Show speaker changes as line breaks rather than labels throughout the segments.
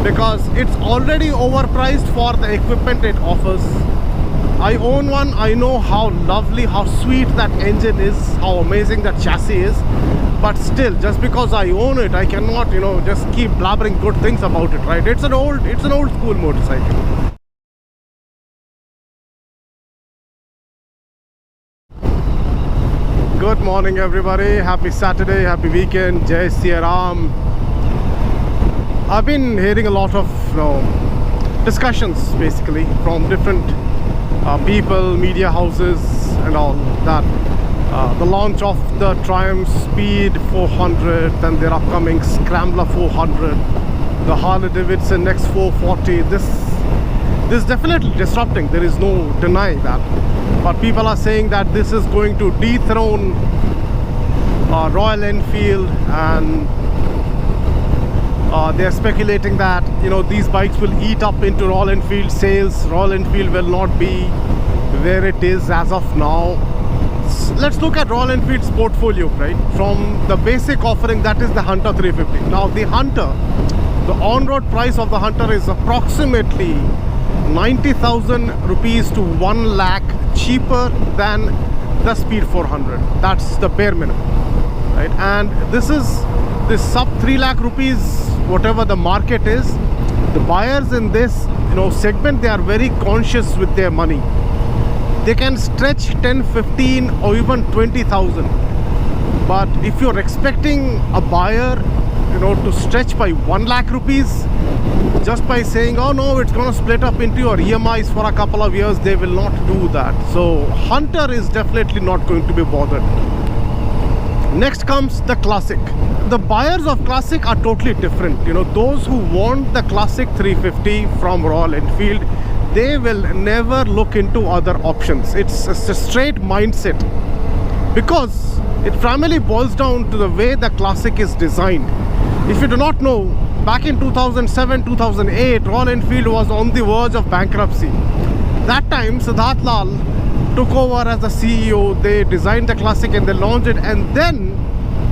because it's already overpriced for the equipment it offers. I own one. I know how lovely, how sweet that engine is, how amazing that chassis is. But still, just because I own it, I cannot, you know, just keep blabbering good things about it, right? It's an old school motorcycle. Good morning, everybody. Happy Saturday, happy weekend. Jai Sri Ram. I've been hearing a lot of, you know, discussions basically from different people, media houses and all that. The launch of the Triumph Speed 400, then their upcoming Scrambler 400, the Harley-Davidson X440. This is definitely disrupting. There is no denying that. But people are saying that this is going to dethrone Royal Enfield, and they're speculating that, you know, these bikes will eat up into Royal Enfield sales. Royal Enfield will not be where it is as of now. Let's look at Royal Enfield's portfolio, right? From the basic offering, that is the Hunter 350. Now the Hunter, the on-road price of the Hunter is approximately 90,000 rupees to 1 lakh cheaper than the Speed 400. That's the bare minimum, right? And this sub 3 lakh rupees, whatever the market is, the buyers in this, you know, segment, they are very conscious with their money. They can stretch 10, 15 or even 20,000. But if you're expecting a buyer, you know, to stretch by 1 lakh rupees just by saying, oh no, it's going to split up into your EMIs for a couple of years, they will not do that. So Hunter is definitely not going to be bothered. Next comes the Classic. The buyers of Classic are totally different. You know, those who want the Classic 350 from Royal Enfield, they will never look into other options. It's a straight mindset, because it primarily boils down to the way the Classic is designed. If you do not know, back in 2007, 2008, Royal Enfield was on the verge of bankruptcy. That time, Siddharth Lal took over as the CEO. They designed the Classic and they launched it, and then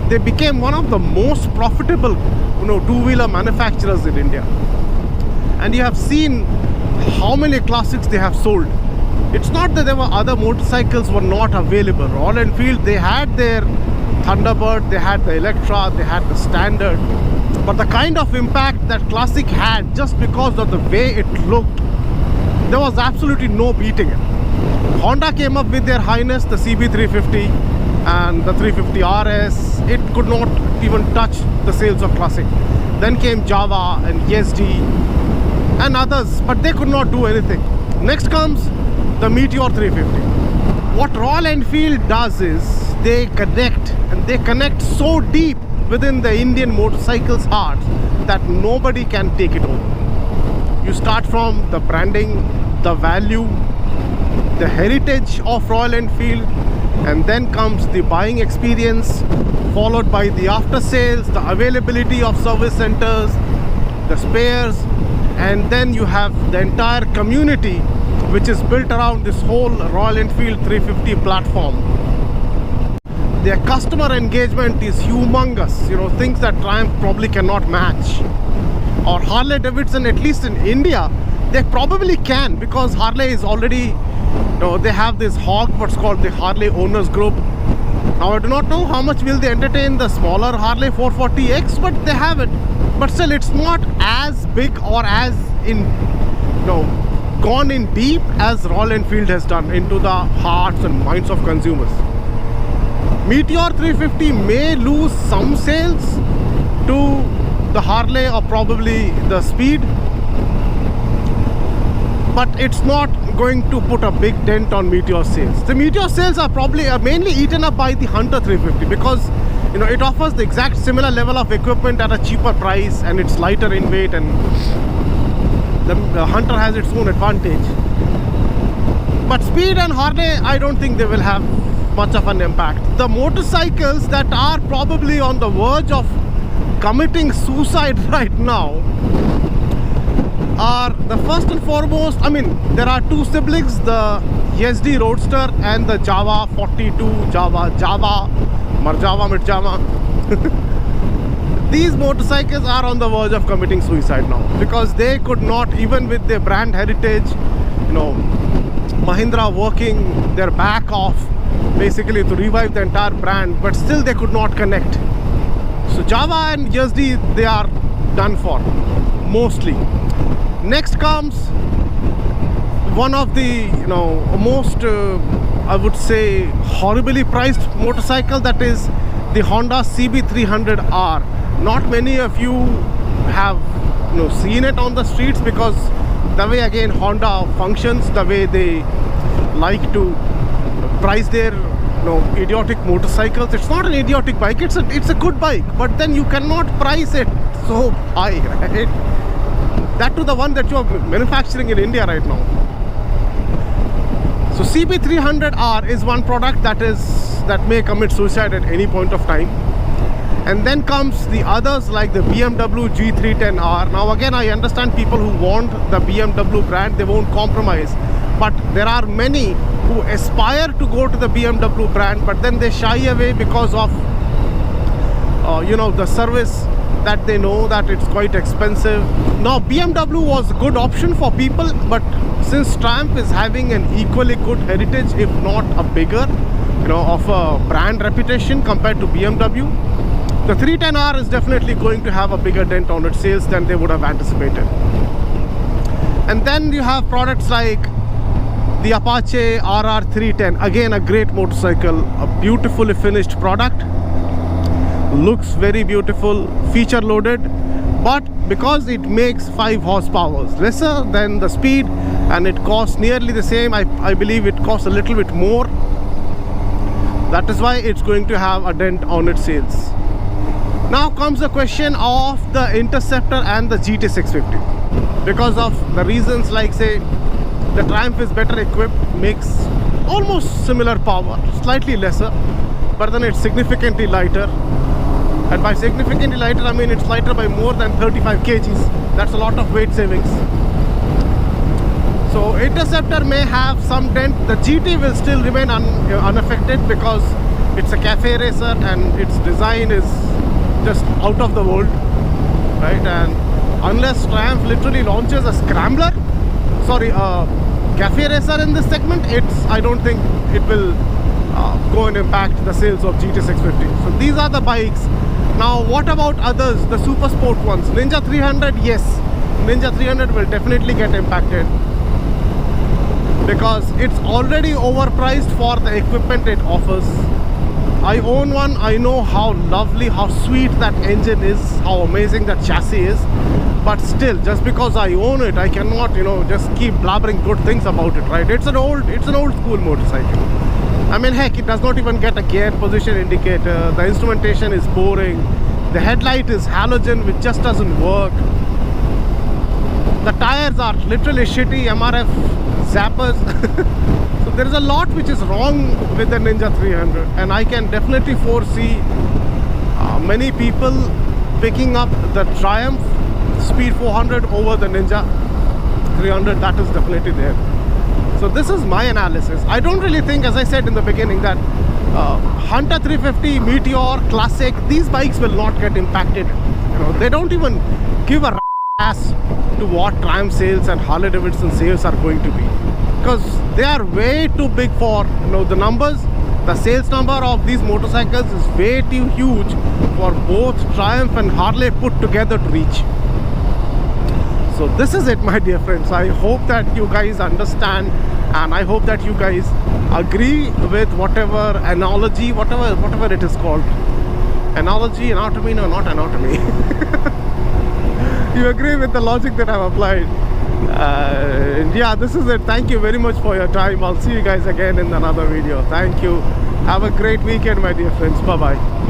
they became one of the most profitable, you know, two-wheeler manufacturers in India. And you have seen how many Classics they have sold. It's not that there were other motorcycles were not available. Royal Enfield, they had their Thunderbird, they had the Electra, they had the Standard, but the kind of impact that Classic had, just because of the way it looked, there was absolutely no beating it. Honda came up with their Highness, the CB350 and the 350 RS. It could not even touch the sales of Classic. Then came Java and YesD and others, but they could not do anything. Next comes the Meteor 350. What Royal Enfield does is they connect, and they connect so deep within the Indian motorcycle's heart that nobody can take it over. You start from the branding, the value, the heritage of Royal Enfield, and then comes the buying experience, followed by the after sales, the availability of service centers, the spares, and then you have the entire community which is built around this whole Royal Enfield 350 platform. Their customer engagement is humongous, you know, things that Triumph probably cannot match. Or Harley-Davidson, at least in India, they probably can, because Harley is already, you know, they have this hog, what's called the Harley Owners Group. Now I do not know how much will they entertain the smaller Harley 440X, but they have it. But still, it's not as big or as gone in deep as Royal Enfield has done into the hearts and minds of consumers. Meteor 350 may lose some sales to the Harley or probably the Speed, but it's not going to put a big dent on Meteor sales. The Meteor sales are mainly eaten up by the Hunter 350, because, you know, it offers the exact similar level of equipment at a cheaper price, and it's lighter in weight, and the Hunter has its own advantage. But Speed and Harley, I don't think they will have much of an impact. The motorcycles that are probably on the verge of committing suicide right now are, the first and foremost, I mean, there are two siblings, the YesD Roadster and the Java 42, Java, Marjava, Mirjava. these motorcycles are on the verge of committing suicide now, because they could not, even with their brand heritage, you know, Mahindra working their back off basically to revive the entire brand, but still they could not connect. So Java and ESD, they are done for, mostly. Next comes one of the, you know, most I would say horribly priced motorcycle, that is the Honda CB300R. Not many of you have, you know, seen it on the streets, because the way again Honda functions, the way they like to price their, you know, idiotic motorcycles. It's not an idiotic bike, it's a good bike, but then you cannot price it so high, right? That to the one that you are manufacturing in India right now. So CB300R is one product that may commit suicide at any point of time. And then comes the others like the BMW G310R. Now again, I understand people who want the BMW brand, they won't compromise. But there are many who aspire to go to the BMW brand, but then they shy away because of you know, the service that they know that it's quite expensive. Now BMW was a good option for people, but since Triumph is having an equally good heritage, if not a bigger, you know, of a brand reputation compared to BMW, the 310R is definitely going to have a bigger dent on its sales than they would have anticipated. And then you have products like the Apache RR310, again a great motorcycle, a beautifully finished product, looks very beautiful, feature loaded, but because it makes 5 horsepower lesser than the speed and it costs nearly the same, I believe it costs a little bit more, that is why it's going to have a dent on its sales. Now comes the question of the Interceptor and the GT650. Because of the reasons like, say, the Triumph is better equipped, makes almost similar power, slightly lesser, but then it's significantly lighter. And by significantly lighter, I mean it's lighter by more than 35 kgs. That's a lot of weight savings. So Interceptor may have some dent. The GT will still remain unaffected because it's a cafe racer and its design is just out of the world, right? And unless Triumph literally launches a scrambler, sorry, a cafe racer in this segment, I don't think it will go and impact the sales of GT650. So these are the bikes. Now what about others, the super sport ones? Ninja 300, yes, Ninja 300 will definitely get impacted because it's already overpriced for the equipment it offers. I own one, I know how lovely, how sweet that engine is, how amazing that chassis is, but still, just because I own it, I cannot, you know, just keep blabbering good things about it, right? It's an old school motorcycle. I mean, heck, it does not even get a gear position indicator, the instrumentation is boring, the headlight is halogen which just doesn't work, the tires are literally shitty MRF zappers. So there is a lot which is wrong with the Ninja 300, and I can definitely foresee many people picking up the Triumph Speed 400 over the Ninja 300. That is definitely there. So this is my analysis. I don't really think, as I said in the beginning, that Hunter 350, Meteor, Classic, these bikes will not get impacted. You know, they don't even give a ass to what Triumph sales and Harley-Davidson sales are going to be, because they are way too big for, you know, the numbers. The sales number of these motorcycles is way too huge for both Triumph and Harley put together to reach. So this is it, my dear friends. I hope that you guys understand, and I hope that you guys agree with whatever analogy, whatever it is called. Analogy, anatomy, no, not anatomy. You agree with the logic that I've applied. Yeah, this is it. Thank you very much for your time. I'll see you guys again in another video. Thank you. Have a great weekend, my dear friends. Bye bye.